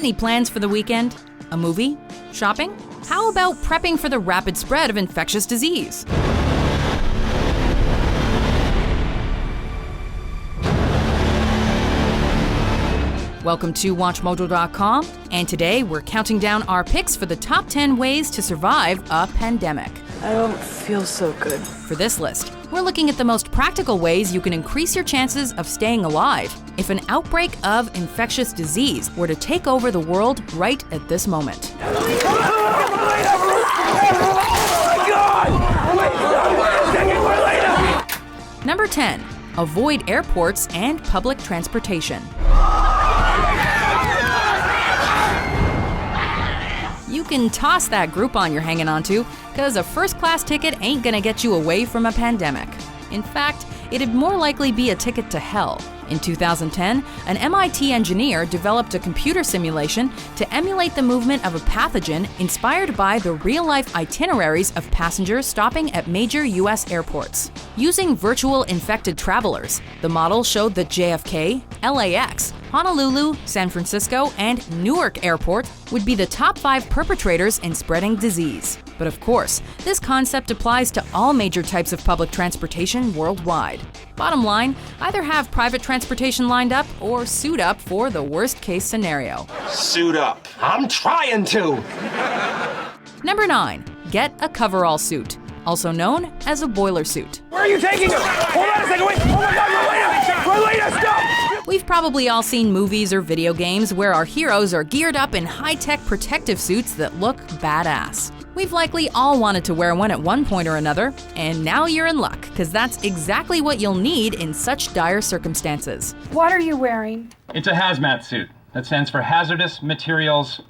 Got any plans for the weekend? A movie? Shopping? How about prepping for the rapid spread of infectious disease? Welcome to WatchMojo.com, and today we're counting down our picks for the top 10 ways to survive a pandemic. I don't feel so good. For this list, we're looking at the most practical ways you can increase your chances of staying alive if an outbreak of infectious disease were to take over the world right at this moment. Number 10. Avoid airports and public transportation. You can toss that Groupon you're hanging on to, because a first-class ticket ain't gonna get you away from a pandemic. In fact, it'd more likely be a ticket to hell. In 2010, an MIT engineer developed a computer simulation to emulate the movement of a pathogen inspired by the real-life itineraries of passengers stopping at major U.S. airports. Using virtual infected travelers, the model showed that JFK, LAX, Honolulu, San Francisco, and Newark Airport would be the top 5 perpetrators in spreading disease. But of course, this concept applies to all major types of public transportation worldwide. Bottom line, either have private transportation lined up or suit up for the worst-case scenario. Suit up. I'm trying to. Number 9. Get a coverall suit, also known as a boiler suit. Where are you taking her? Hold on a second, wait! Oh my God, Marlena, stop! We've probably all seen movies or video games where our heroes are geared up in high-tech protective suits that look badass. We've likely all wanted to wear one at one point or another, and now you're in luck, because that's exactly what you'll need in such dire circumstances. What are you wearing? It's a hazmat suit. That stands for Hazardous Materials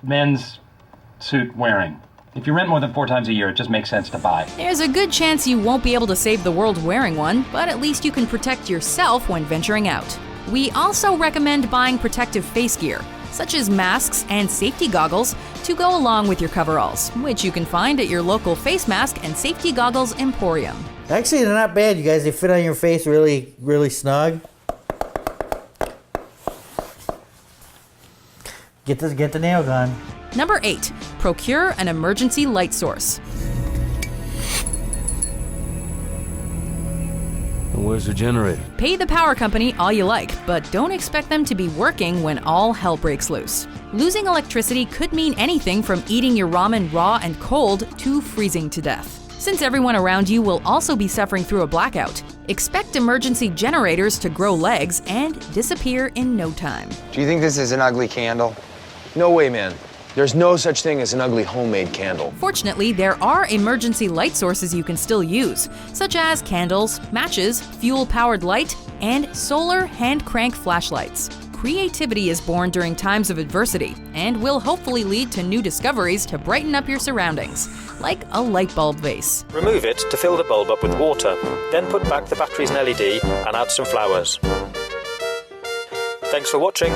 Men's Suit Wearing. If you rent more than 4 times a year, it just makes sense to buy. There's a good chance you won't be able to save the world wearing one, but at least you can protect yourself when venturing out. We also recommend buying protective face gear, such as masks and safety goggles, to go along with your coveralls, which you can find at your local face mask and safety goggles emporium. Actually, they're not bad, you guys. They fit on your face really, really snug. Get the nail gun. Number 8. Procure an emergency light source. Where's the generator? Pay the power company all you like, but don't expect them to be working when all hell breaks loose. Losing electricity could mean anything from eating your ramen raw and cold to freezing to death. Since everyone around you will also be suffering through a blackout, expect emergency generators to grow legs and disappear in no time. Do you think this is an ugly candle? No way, man. There's no such thing as an ugly homemade candle. Fortunately, there are emergency light sources you can still use, such as candles, matches, fuel-powered light, and solar hand-crank flashlights. Creativity is born during times of adversity and will hopefully lead to new discoveries to brighten up your surroundings, like a light bulb vase. Remove it to fill the bulb up with water, then put back the batteries and LED and add some flowers. Thanks for watching.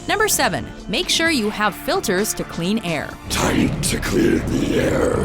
Number 7. Make sure you have filters to clean air. Time to clear the air.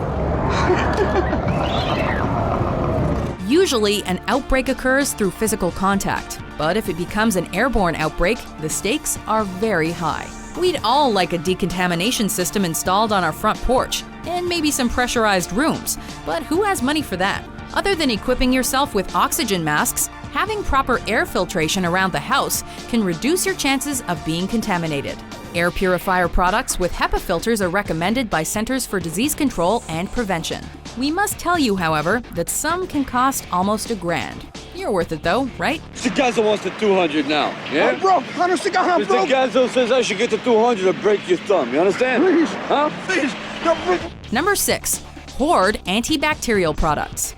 Usually, an outbreak occurs through physical contact, but if it becomes an airborne outbreak, the stakes are very high. We'd all like a decontamination system installed on our front porch, and maybe some pressurized rooms, but who has money for that? Other than equipping yourself with oxygen masks, having proper air filtration around the house can reduce your chances of being contaminated. Air purifier products with HEPA filters are recommended by Centers for Disease Control and Prevention. We must tell you, however, that some can cost almost $1,000. You're worth it though, right? Mr. wants the 200 now, yeah? Oh, bro, honest to God, I'm broke. Mr. Gazzo says I should get the 200 to break your thumb, you understand? Please. Huh? Please. No, bro. Number 6. Hoard antibacterial products.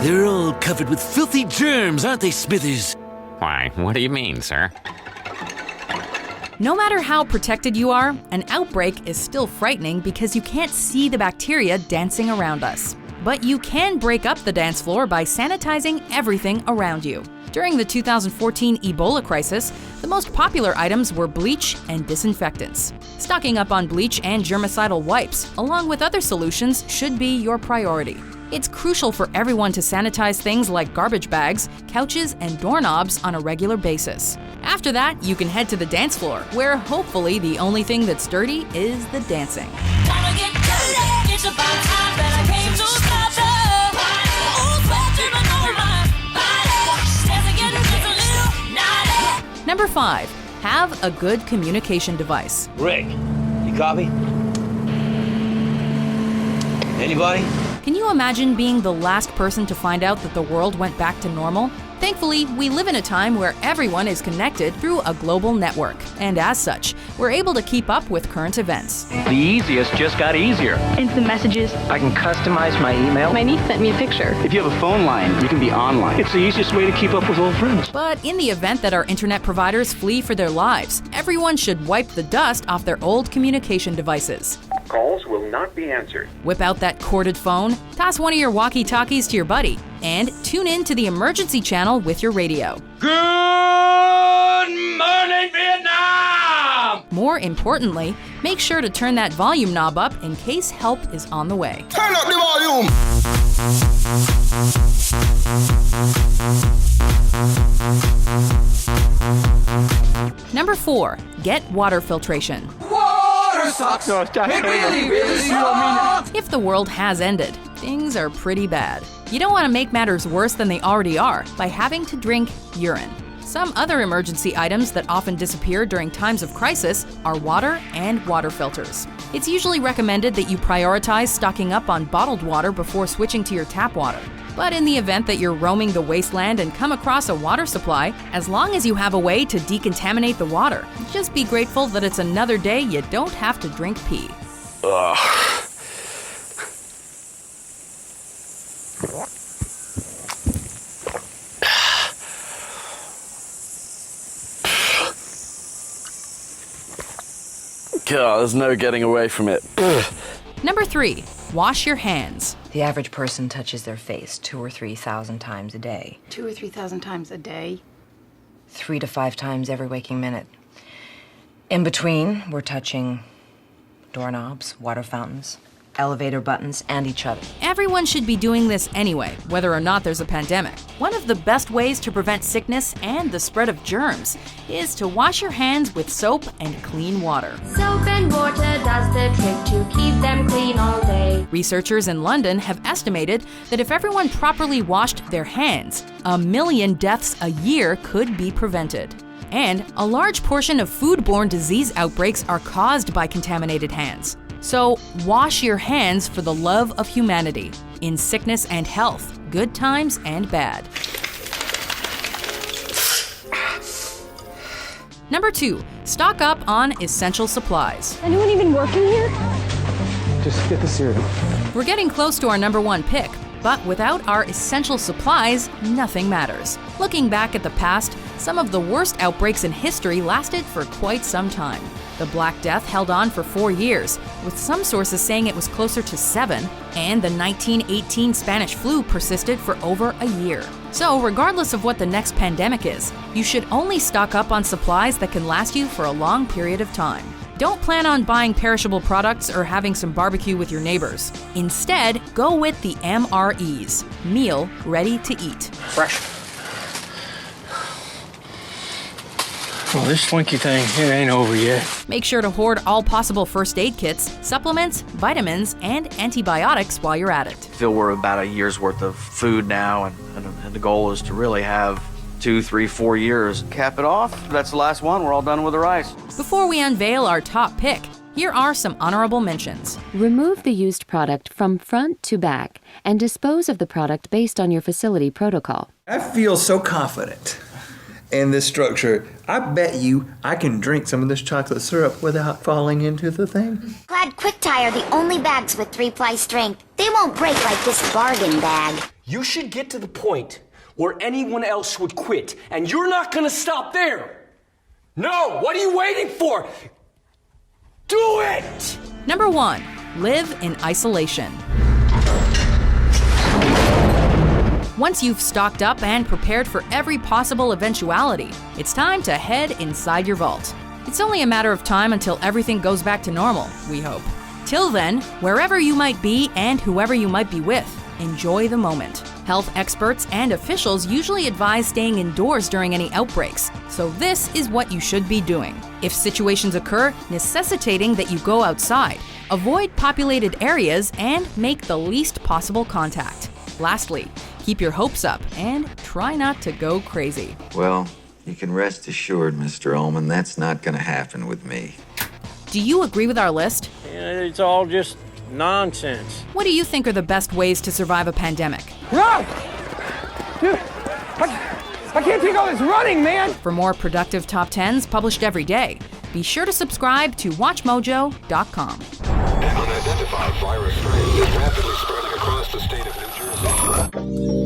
They're all covered with filthy germs, aren't they, Smithers? Why, what do you mean, sir? No matter how protected you are, an outbreak is still frightening because you can't see the bacteria dancing around us. But you can break up the dance floor by sanitizing everything around you. During the 2014 Ebola crisis, the most popular items were bleach and disinfectants. Stocking up on bleach and germicidal wipes, along with other solutions, should be your priority. It's crucial for everyone to sanitize things like garbage bags, couches, and doorknobs on a regular basis. After that, you can head to the dance floor, where hopefully the only thing that's dirty is the dancing. Number 5. Have a good communication device. Rick, you copy? Anybody? Can you imagine being the last person to find out that the world went back to normal? Thankfully, we live in a time where everyone is connected through a global network, and as such, we're able to keep up with current events. The easiest just got easier. Instant messages. I can customize my email. My niece sent me a picture. If you have a phone line, you can be online. It's the easiest way to keep up with old friends. But in the event that our internet providers flee for their lives, everyone should wipe the dust off their old communication devices. Calls will not be answered. Whip out that corded phone, toss one of your walkie-talkies to your buddy, and tune in to the emergency channel with your radio. Good morning, Vietnam! More importantly, make sure to turn that volume knob up in case help is on the way. Turn up the volume! Number 4. Get water filtration. Water sucks! No, stop. It really sucks! If the world has ended, things are pretty bad. You don't want to make matters worse than they already are by having to drink urine. Some other emergency items that often disappear during times of crisis are water and water filters. It's usually recommended that you prioritize stocking up on bottled water before switching to your tap water. But in the event that you're roaming the wasteland and come across a water supply, as long as you have a way to decontaminate the water, just be grateful that it's another day you don't have to drink pee. Ugh. God, there's no getting away from it. Number 3. Wash your hands. The average person touches their face 2,000 or 3,000 times a day. 2,000 or 3,000 times a day? 3 to 5 times every waking minute. In between, we're touching doorknobs, water fountains, elevator buttons, and each other. Everyone should be doing this anyway, whether or not there's a pandemic. One of the best ways to prevent sickness and the spread of germs is to wash your hands with soap and clean water. Soap and water does the trick to keep them clean all day. Researchers in London have estimated that if everyone properly washed their hands, 1 million deaths a year could be prevented. And a large portion of foodborne disease outbreaks are caused by contaminated hands. So wash your hands for the love of humanity, in sickness and health, good times and bad. Number 2, stock up on essential supplies. Anyone even working here? Just get the cereal. We're getting close to our number 1 pick, but without our essential supplies, nothing matters. Looking back at the past, some of the worst outbreaks in history lasted for quite some time. The Black Death held on for 4 years, with some sources saying it was closer to 7, and the 1918 Spanish flu persisted for over a year. So, regardless of what the next pandemic is, you should only stock up on supplies that can last you for a long period of time. Don't plan on buying perishable products or having some barbecue with your neighbors. Instead, go with the MREs, meal ready to eat. Fresh. Well, this slinky thing, it ain't over yet. Make sure to hoard all possible first aid kits, supplements, vitamins, and antibiotics while you're at it. I feel we're about a year's worth of food now, and the goal is to really have 2, 3, 4 years. Cap it off. That's the last one. We're all done with the rice. Before we unveil our top pick, here are some honorable mentions. Remove the used product from front to back and dispose of the product based on your facility protocol. I feel so confident in this structure. I bet you I can drink some of this chocolate syrup without falling into the thing. Glad Quick Tie are the only bags with 3-ply strength. They won't break like this bargain bag. You should get to the point where anyone else would quit, and you're not gonna stop there. No, what are you waiting for? Do it! Number 1, live in isolation. Once you've stocked up and prepared for every possible eventuality, it's time to head inside your vault. It's only a matter of time until everything goes back to normal, we hope. Till then, wherever you might be and whoever you might be with, enjoy the moment. Health experts and officials usually advise staying indoors during any outbreaks, so this is what you should be doing. If situations occur necessitating that you go outside, avoid populated areas and make the least possible contact. Lastly, keep your hopes up and try not to go crazy. Well, you can rest assured, Mr. Ullman, that's not going to happen with me. Do you agree with our list? It's all just nonsense. What do you think are the best ways to survive a pandemic? Run! Dude, I can't take all this running, man! For more productive top 10s published every day, be sure to subscribe to WatchMojo.com. An unidentified virus strain is rapidly spreading across the state of New Jersey.